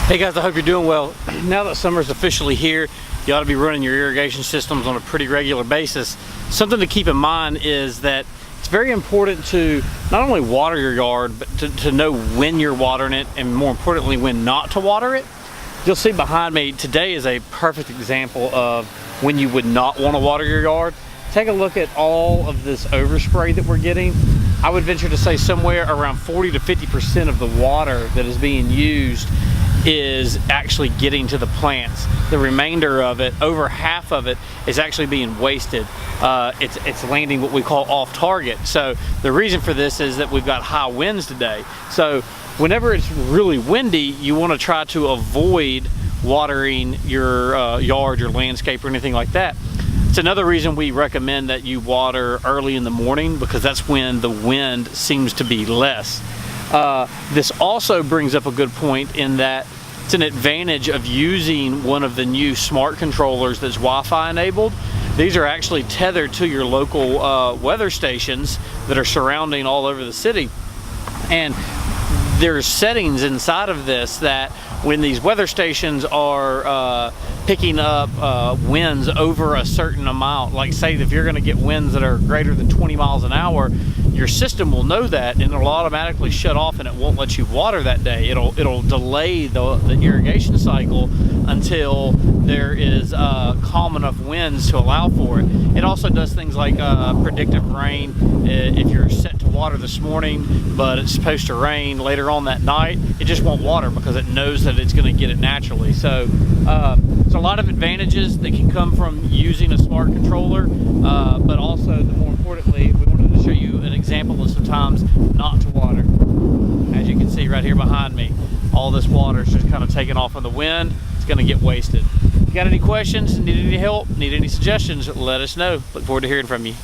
Hey guys, I hope you're doing well. Now that summer's officially here, you ought to be running your irrigation systems on a pretty regular basis. Something to keep in mind is that it's very important to not only water your yard, but to know when you're watering it, and more importantly, when not to water it. You'll see behind me, today is a perfect example of when you would not want to water your yard. Take a look at all of this overspray that we're getting. I would venture to say somewhere around 40 to 50% of the water that is being used is actually getting to the plants. The remainder of it, over half of it, is actually being wasted. It's landing what we call off target. So the reason for this is that we've got high winds today. So whenever it's really windy, you want to try to avoid watering your yard, your landscape, or anything like that. It's another reason we recommend that you water early in the morning, because that's when the wind seems to be less. This also brings up a good point in that it's an advantage of using one of the new smart controllers that's Wi-Fi enabled. These are actually tethered to your local weather stations that are surrounding all over the city. And there's settings inside of this that when these weather stations are picking up winds over a certain amount, like say if you're going to get winds that are greater than 20 miles an hour, your system will know that and it'll automatically shut off, and it won't let you water that day. It'll delay the irrigation cycle until there is calm enough winds to allow for it. It also does things like predictive rain. If you're set to water this morning but it's supposed to rain later on that night, it just won't water because it knows that it's going to get it naturally. So there's a lot of advantages that can come from using a smart controller, but also, the more importantly, we wanted to show you an example of sometimes not to water. As you can see right here behind me, all this water is just kind of taking off in the wind. It's going to get wasted. If you got any questions, need any help, need any suggestions, let us know. Look forward to hearing from you.